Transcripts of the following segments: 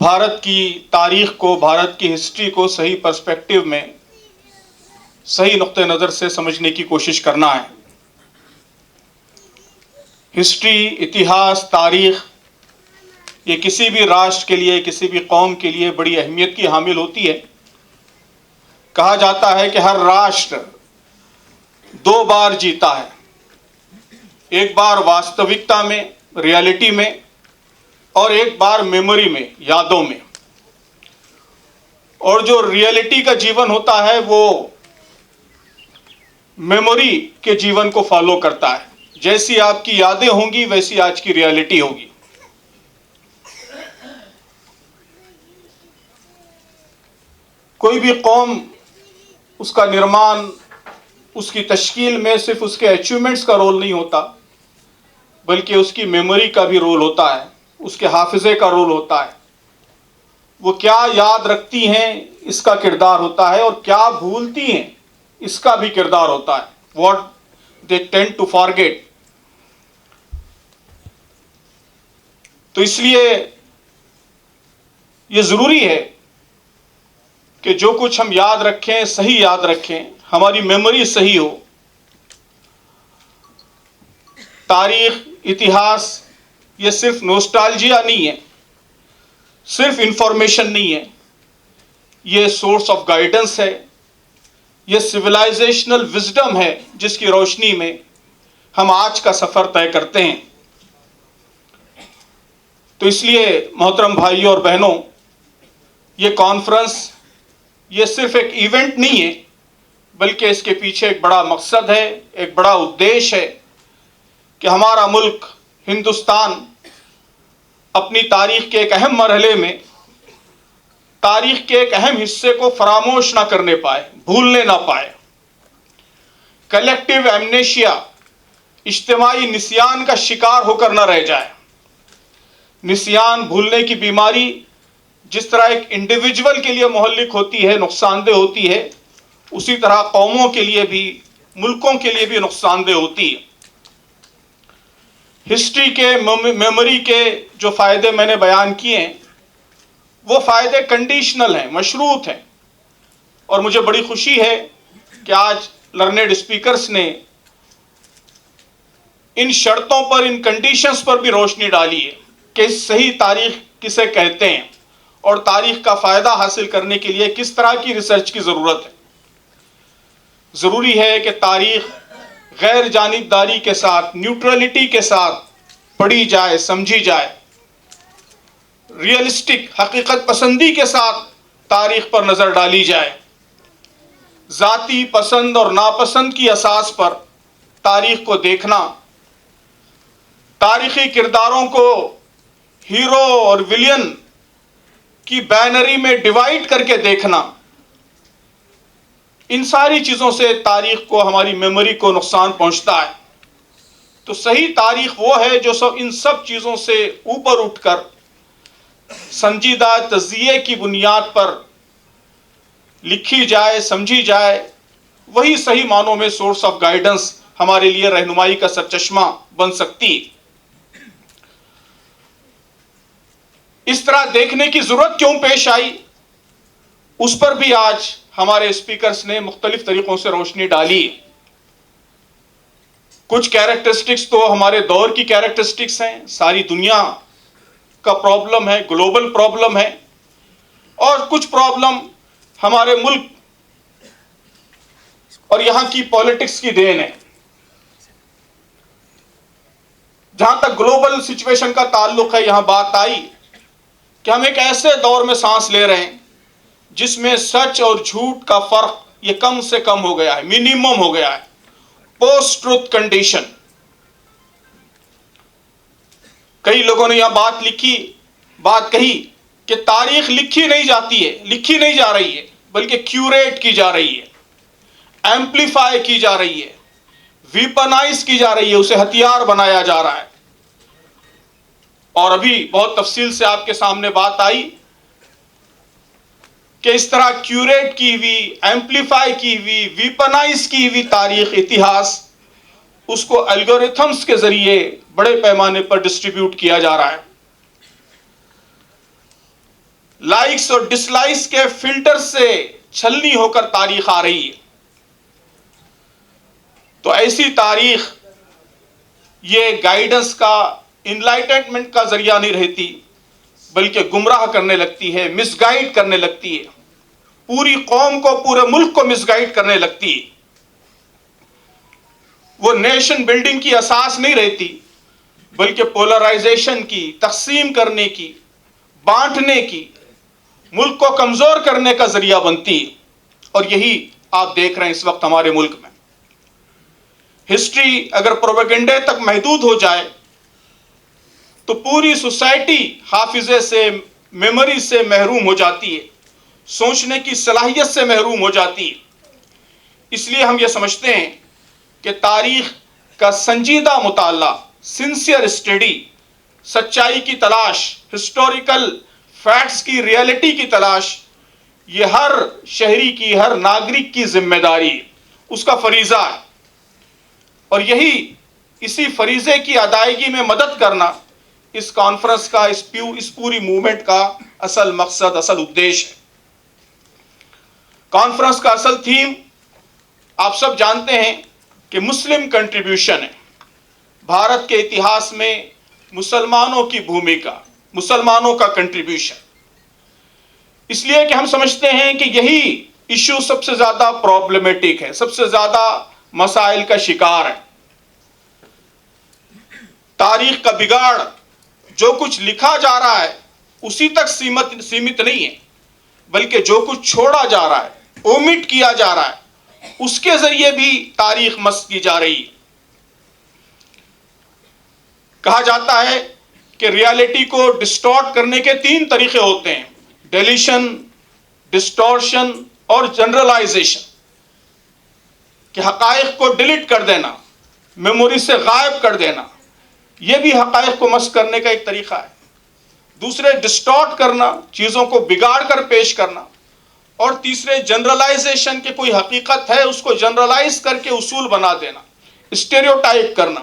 بھارت کی تاریخ کو، بھارت کی ہسٹری کو صحیح پرسپیکٹو میں، صحیح نقطہ نظر سے سمجھنے کی کوشش کرنا ہے۔ ہسٹری، اتہاس، تاریخ یہ کسی بھی راشٹر کے لیے، کسی بھی قوم کے لیے بڑی اہمیت کی حامل ہوتی ہے۔ کہا جاتا ہے کہ ہر راشٹر دو بار جیتا ہے، ایک بار واستوکتا میں، ریالٹی میں، اور ایک بار میموری میں، یادوں میں۔ اور جو ریالٹی کا جیون ہوتا ہے وہ میموری کے جیون کو فالو کرتا ہے۔ جیسی آپ کی یادیں ہوں گی ویسی آج کی ریالٹی ہوگی۔ کوئی بھی قوم، اس کا نرمان، اس کی تشکیل میں صرف اس کے اچیومنٹس کا رول نہیں ہوتا، بلکہ اس کی میموری کا بھی رول ہوتا ہے، اس کے حافظے کا رول ہوتا ہے۔ وہ کیا یاد رکھتی ہیں اس کا کردار ہوتا ہے، اور کیا بھولتی ہیں اس کا بھی کردار ہوتا ہے۔ What they tend to forget. تو اس لیے یہ ضروری ہے کہ جو کچھ ہم یاد رکھیں، صحیح یاد رکھیں، ہماری میموری صحیح ہو۔ تاریخ، اتہاس یہ صرف نوسٹالجیا نہیں ہے، صرف انفارمیشن نہیں ہے، یہ سورس آف گائیڈنس ہے، یہ سویلائزیشنل وزڈم ہے جس کی روشنی میں ہم آج کا سفر طے کرتے ہیں۔ تو اس لیے محترم بھائیوں اور بہنوں، یہ کانفرنس یہ صرف ایک ایونٹ نہیں ہے، بلکہ اس کے پیچھے ایک بڑا مقصد ہے، ایک بڑا ادیش ہے کہ ہمارا ملک ہندوستان اپنی تاریخ کے ایک اہم مرحلے میں، تاریخ کے ایک اہم حصے کو فراموش نہ کرنے پائے، بھولنے نہ پائے۔ کلیکٹیو ایمنیشیا، اجتماعی نسیان کا شکار ہو کر نہ رہ جائے۔ نسیان، بھولنے کی بیماری جس طرح ایک انڈیویجول کے لیے مہلک ہوتی ہے، نقصان دہ ہوتی ہے، اسی طرح قوموں کے لیے بھی، ملکوں کے لیے بھی نقصان دہ ہوتی ہے۔ ہسٹری کے، میموری کے جو فائدے میں نے بیان کیے ہیں، وہ فائدے کنڈیشنل ہیں، مشروط ہیں، اور مجھے بڑی خوشی ہے کہ آج لرنیڈ اسپیکرز نے ان شرطوں پر، ان کنڈیشنز پر بھی روشنی ڈالی ہے کہ صحیح تاریخ کسے کہتے ہیں، اور تاریخ کا فائدہ حاصل کرنے کے لیے کس طرح کی ریسرچ کی ضرورت ہے۔ ضروری ہے کہ تاریخ غیر جانبداری کے ساتھ، نیوٹرلٹی کے ساتھ پڑھی جائے، سمجھی جائے، ریئلسٹک، حقیقت پسندی کے ساتھ تاریخ پر نظر ڈالی جائے۔ ذاتی پسند اور ناپسند کی اساس پر تاریخ کو دیکھنا، تاریخی کرداروں کو ہیرو اور ویلین کی بائنری میں ڈیوائڈ کر کے دیکھنا، ان ساری چیزوں سے تاریخ کو، ہماری میموری کو نقصان پہنچتا ہے۔ تو صحیح تاریخ وہ ہے جو ان سب چیزوں سے اوپر اٹھ کر سنجیدہ تجزیے کی بنیاد پر لکھی جائے، سمجھی جائے۔ وہی صحیح معنوں میں سورس آف گائیڈنس، ہمارے لیے رہنمائی کا سرچشمہ بن سکتی۔ اس طرح دیکھنے کی ضرورت کیوں پیش آئی، اس پر بھی آج ہمارے اسپیکرز نے مختلف طریقوں سے روشنی ڈالی۔ کچھ کیریکٹرسٹکس تو ہمارے دور کی کیریکٹرسٹکس ہیں، ساری دنیا کا پرابلم ہے، گلوبل پرابلم ہے، اور کچھ پرابلم ہمارے ملک اور یہاں کی پالیٹکس کی دین ہے۔ جہاں تک گلوبل سچویشن کا تعلق ہے، یہاں بات آئی کہ ہم ایک ایسے دور میں سانس لے رہے ہیں جس میں سچ اور جھوٹ کا فرق یہ کم سے کم ہو گیا ہے، منیمم ہو گیا ہے۔ Post truth condition. کئی لوگوں نے یہاں بات کہی کہ تاریخ لکھی نہیں جاتی ہے، لکھی نہیں جا رہی ہے، بلکہ کیوریٹ کی جا رہی ہے، ایمپلیفائی کی جا رہی ہے، ویپنائز کی جا رہی ہے، اسے ہتھیار بنایا جا رہا ہے۔ اور ابھی بہت تفصیل سے آپ کے سامنے بات آئی کہ اس طرح کیوریٹ کی ہوئی، ایمپلیفائی کی ہوئی، ویپنائز کی ہوئی تاریخ، اتہاس، اس کو الگوریتھمز کے ذریعے بڑے پیمانے پر ڈسٹریبیوٹ کیا جا رہا ہے۔ لائکس اور ڈس لائکس کے فلٹر سے چھلنی ہو کر تاریخ آ رہی ہے. تو ایسی تاریخ یہ گائیڈنس کا، انلائٹنمنٹ کا ذریعہ نہیں رہتی، بلکہ گمراہ کرنے لگتی ہے، مس گائیڈ کرنے لگتی ہے، پوری قوم کو، پورے ملک کو مس گائیڈ کرنے لگتی ہے. وہ نیشن بلڈنگ کی اساس نہیں رہتی، بلکہ پولرائزیشن کی، تقسیم کرنے کی، بانٹنے کی، ملک کو کمزور کرنے کا ذریعہ بنتی ہے. اور یہی آپ دیکھ رہے ہیں اس وقت ہمارے ملک میں. ہسٹری اگر پروپیگنڈے تک محدود ہو جائے تو پوری سوسائٹی حافظے سے، میموری سے محروم ہو جاتی ہے، سوچنے کی صلاحیت سے محروم ہو جاتی ہے. اس لیے ہم یہ سمجھتے ہیں کہ تاریخ کا سنجیدہ مطالعہ، سنسیئر اسٹڈی، سچائی کی تلاش، ہسٹوریکل فیکٹس کی ریئلٹی کی تلاش، یہ ہر شہری کی، ہر ناگرک کی ذمہ داری ہے، اس کا فریضہ ہے. اور اسی فریضے کی ادائیگی میں مدد کرنا اس کانفرنس کا، اس پوری موومنٹ کا اصل مقصد، اصل ادیش ہے. کانفرنس کا اصل تھیم آپ سب جانتے ہیں کہ مسلم کنٹریبیوشن ہے. بھارت کے اتہاس میں مسلمانوں کی بھومکا، مسلمانوں کا کنٹریبیوشن. اس لیے کہ ہم سمجھتے ہیں کہ یہی ایشو سب سے زیادہ پرابلمیٹک ہے، سب سے زیادہ مسائل کا شکار ہے. تاریخ کا بگاڑ جو کچھ لکھا جا رہا ہے اسی تک سیمت نہیں ہے، بلکہ جو کچھ چھوڑا جا رہا ہے، اومٹ کیا جا رہا ہے، اس کے ذریعے بھی تاریخ مسخ کی جا رہی ہے. کہا جاتا ہے کہ ریالٹی کو ڈسٹارٹ کرنے کے 3 طریقے ہوتے ہیں: ڈیلیشن، ڈسٹورشن اور جنرلائزیشن. کہ حقائق کو ڈیلیٹ کر دینا، میموری سے غائب کر دینا، یہ بھی حقائق کو مسخ کرنے کا ایک طریقہ ہے. دوسرے ڈسٹارٹ کرنا، چیزوں کو بگاڑ کر پیش کرنا. اور تیسرے جنرلائزیشن، کہ کوئی حقیقت ہے اس کو جنرلائز کر کے اصول بنا دینا، اسٹیریوٹائپ کرنا،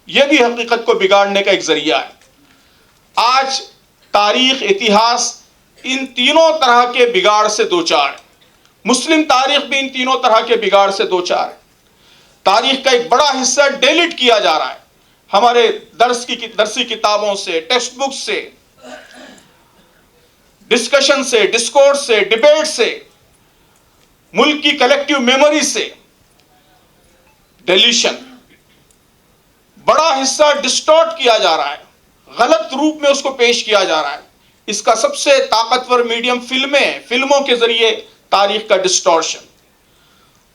یہ بھی حقیقت کو بگاڑنے کا ایک ذریعہ ہے. آج تاریخ، اتہاس ان تینوں طرح کے بگاڑ سے دوچار ہے. مسلم تاریخ بھی ان تینوں طرح کے بگاڑ سے دوچار ہے. تاریخ کا ایک بڑا حصہ ڈیلیٹ کیا جا رہا ہے ہمارے درسی کتابوں سے، ٹیکسٹ بک سے، ڈسکشن سے، ڈسکورس سے، ڈیبیٹ سے، ملک کی کلیکٹیو میموری سے. ڈیلیشن، بڑا حصہ ڈسٹارٹ کیا جا رہا ہے، غلط روپ میں اس کو پیش کیا جا رہا ہے. اس کا سب سے طاقتور میڈیم فلمیں ہیں، فلموں کے ذریعے تاریخ کا ڈسٹورشن.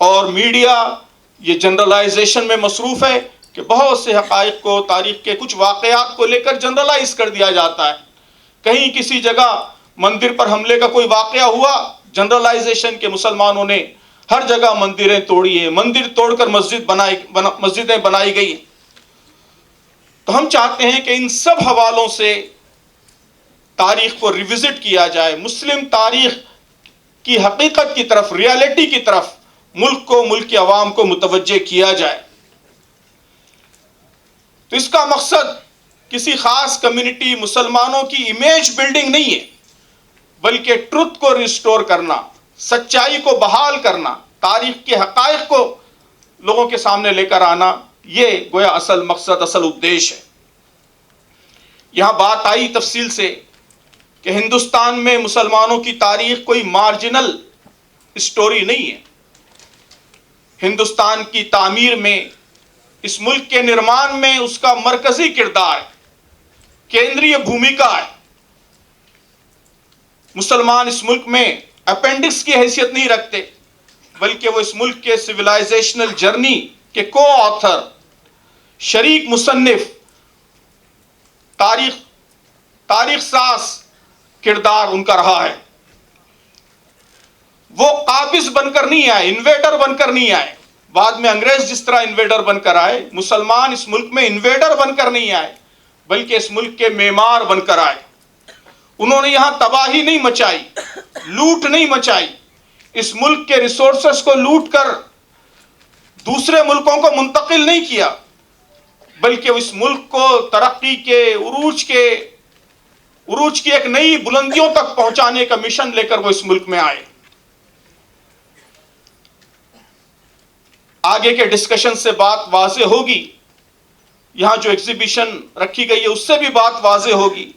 اور میڈیا یہ جنرلائزیشن میں مصروف ہے کہ بہت سے حقائق کو، تاریخ کے کچھ واقعات کو لے کر جنرلائز کر دیا جاتا ہے. کہیں کسی جگہ مندر پر حملے کا کوئی واقعہ ہوا، جنرلائزیشن کے مسلمانوں نے ہر جگہ مندریں توڑی ہیں، مندر توڑ کر مسجدیں بنائی گئی. تو ہم چاہتے ہیں کہ ان سب حوالوں سے تاریخ کو ریوزٹ کیا جائے، مسلم تاریخ کی حقیقت کی طرف، ریالٹی کی طرف ملک کو، ملک کی عوام کو متوجہ کیا جائے. تو اس کا مقصد کسی خاص کمیونٹی، مسلمانوں کی امیج بلڈنگ نہیں ہے، بلکہ ٹروتھ کو ریسٹور کرنا، سچائی کو بحال کرنا، تاریخ کے حقائق کو لوگوں کے سامنے لے کر آنا، یہ گویا اصل مقصد، اصل ادیش ہے. یہاں بات آئی تفصیل سے کہ ہندوستان میں مسلمانوں کی تاریخ کوئی مارجنل اسٹوری نہیں ہے. ہندوستان کی تعمیر میں، اس ملک کے نرمان میں اس کا مرکزی کردار ہے، کیندری بھومکا ہے. مسلمان اس ملک میں اپینڈکس کی حیثیت نہیں رکھتے، بلکہ وہ اس ملک کے سویلائزیشنل جرنی کے کو آتھر، شریک مصنف، تاریخ ساز کردار ان کا رہا ہے. وہ قابض بن کر نہیں آئے، انویڈر بن کر نہیں آئے. بعد میں انگریز جس طرح انویڈر بن کر آئے، مسلمان اس ملک میں انویڈر بن کر نہیں آئے، بلکہ اس ملک کے معمار بن کر آئے. انہوں نے یہاں تباہی نہیں مچائی، لوٹ نہیں مچائی، اس ملک کے ریسورسز کو لوٹ کر دوسرے ملکوں کو منتقل نہیں کیا، بلکہ اس ملک کو ترقی کے، عروج کے عروج کی ایک نئی بلندیوں تک پہنچانے کا مشن لے کر وہ اس ملک میں آئے. آگے کے ڈسکشن سے بات واضح ہوگی, یہاں جو ایگزیبیشن رکھی گئی ہے اس سے بھی بات واضح ہوگی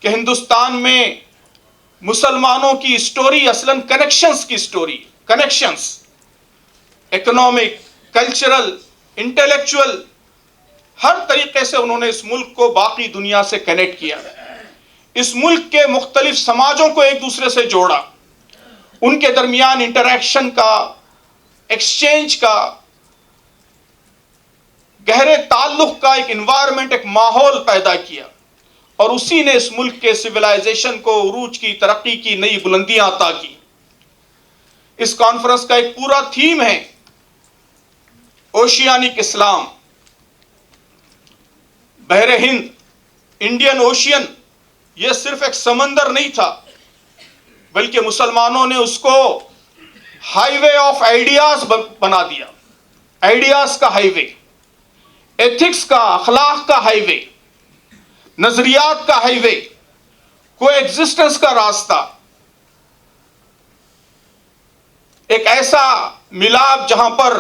کہ ہندوستان میں مسلمانوں کی سٹوری اصلاً کنیکشنز کی story, connections economic, cultural, intellectual, ہر طریقے سے انہوں نے اس ملک کو باقی دنیا سے کنیکٹ کیا, اس ملک کے مختلف سماجوں کو ایک دوسرے سے جوڑا, ان کے درمیان انٹریکشن کا, ایکسچینج کا, گہرے تعلق کا ایک انوائرمنٹ, ایک ماحول پیدا کیا, اور اسی نے اس ملک کے سویلائزیشن کو عروج کی, ترقی کی نئی بلندیاں عطا کی. اس کانفرنس کا ایک پورا تھیم ہے اوشیانک اسلام. بحر ہند, انڈین اوشین, یہ صرف ایک سمندر نہیں تھا بلکہ مسلمانوں نے اس کو ہائی وے آف آئیڈیاز بنا دیا, آئیڈیاز کا ہائی وے, ایتھکس کا, اخلاق کا ہائی وے, نظریات کا ہائی وے, کو ایگزسٹنس کا راستہ, ایک ایسا ملاپ جہاں پر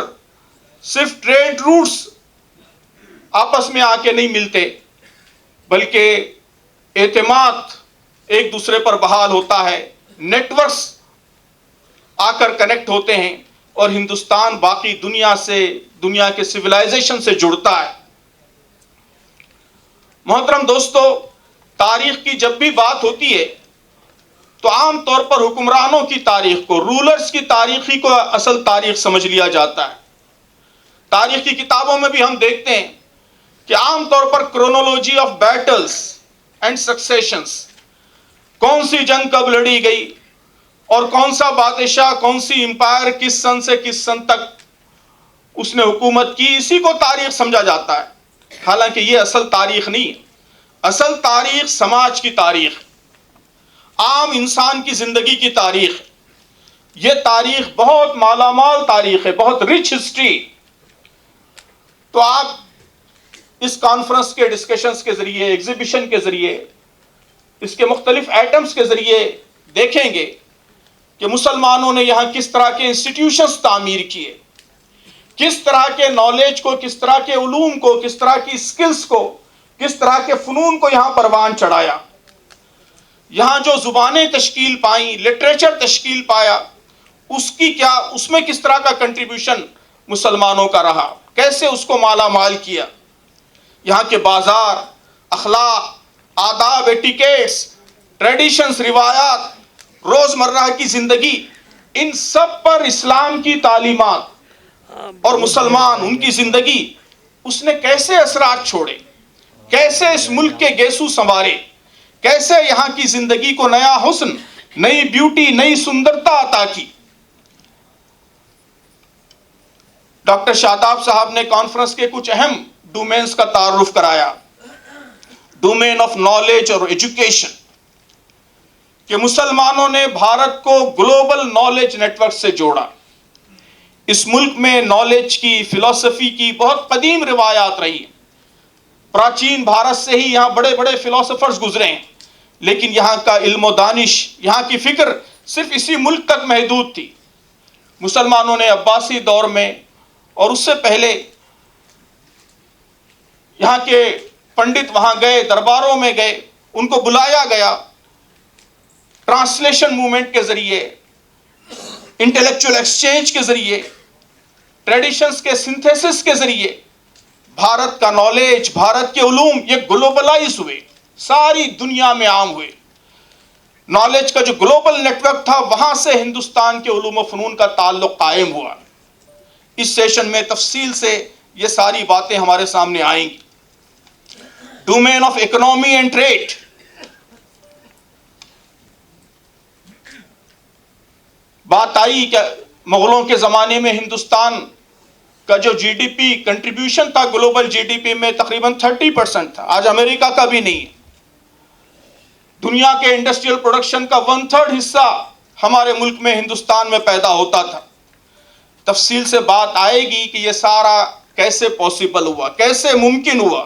صرف ٹریڈ روٹس آپس میں آ کے نہیں ملتے بلکہ اعتماد ایک دوسرے پر بحال ہوتا ہے, نیٹ ورکس آ کر کنیکٹ ہوتے ہیں اور ہندوستان باقی دنیا سے, دنیا کے سویلائزیشن سے جڑتا ہے. محترم دوستو, تاریخ کی جب بھی بات ہوتی ہے تو عام طور پر حکمرانوں کی تاریخ کو, رولرز کی تاریخ ہی کو اصل تاریخ سمجھ لیا جاتا ہے. تاریخ کی کتابوں میں بھی ہم دیکھتے ہیں کہ عام طور پر کرونولوجی آف بیٹلز اینڈ سکسیشنز, کون سی جنگ کب لڑی گئی اور کون سا بادشاہ, کون سی امپائر کس سن سے کس سن تک اس نے حکومت کی, اسی کو تاریخ سمجھا جاتا ہے. حالانکہ یہ اصل تاریخ نہیں ہے. اصل تاریخ سماج کی تاریخ, عام انسان کی زندگی کی تاریخ. یہ تاریخ بہت مالا مال تاریخ ہے, بہت رچ ہسٹری. تو آپ اس کانفرنس کے ڈسکشنز کے ذریعے, ایگزیبیشن کے ذریعے, اس کے مختلف ایٹمز کے ذریعے دیکھیں گے کہ مسلمانوں نے یہاں کس طرح کے انسٹیٹیوشنز تعمیر کیے, کس طرح کے نالج کو, کس طرح کے علوم کو, کس طرح کی سکلز کو, کس طرح کے فنون کو یہاں پروان چڑھایا. یہاں جو زبانیں تشکیل پائیں, لٹریچر تشکیل پایا, اس کی کیا, اس میں کس طرح کا کنٹریبیوشن مسلمانوں کا رہا, کیسے اس کو مالا مال کیا. یہاں کے بازار, اخلاق, آداب, ایٹیکیٹس, ٹریڈیشنز, روایات, روزمرہ کی زندگی, ان سب پر اسلام کی تعلیمات اور مسلمان ان کی زندگی, اس نے کیسے اثرات چھوڑے, کیسے اس ملک کے گیسو سنوارے, کیسے یہاں کی زندگی کو نیا حسن, نئی بیوٹی, نئی سندرتا عطا کی. ڈاکٹر شاداب صاحب نے کانفرنس کے کچھ اہم ڈومینز کا تعارف کرایا. ڈومین آف نالج اور ایجوکیشن, کہ مسلمانوں نے بھارت کو گلوبل نالج نیٹ ورک سے جوڑا. اس ملک میں نالج کی, فلسفی کی بہت قدیم روایات رہی ہیں. پراچین بھارت سے ہی یہاں بڑے بڑے فلسفرز گزرے ہیں, لیکن یہاں کا علم و دانش, یہاں کی فکر صرف اسی ملک تک محدود تھی. مسلمانوں نے عباسی دور میں اور اس سے پہلے یہاں کے پنڈت وہاں گئے, درباروں میں گئے, ان کو بلایا گیا, ٹرانسلیشن موومنٹ کے ذریعے, انٹلیکچوئل ایکسچینج کے ذریعے, ٹریڈیشنز کے سنتھیسس کے ذریعے بھارت کا نالج, بھارت کے علوم یہ گلوبلائز ہوئے, ساری دنیا میں عام ہوئے. نالج کا جو گلوبل نیٹ ورک تھا, وہاں سے ہندوستان کے علوم و فنون کا تعلق قائم ہوا. اس سیشن میں تفصیل سے یہ ساری باتیں ہمارے سامنے آئیں گی. Domain of economy and trade, بات آئی کہ مغلوں کے زمانے میں ہندوستان کا جو جی ڈی پی کنٹریبیوشن تھا گلوبل جی ڈی پی میں تقریباً 30% تھا. آج امریکہ کا بھی نہیں. دنیا کے انڈسٹریل پروڈکشن کا 1/3 حصہ ہمارے ملک میں, ہندوستان میں پیدا ہوتا تھا. تفصیل سے بات آئے گی کہ یہ سارا کیسے پاسبل ہوا, کیسے ممکن ہوا.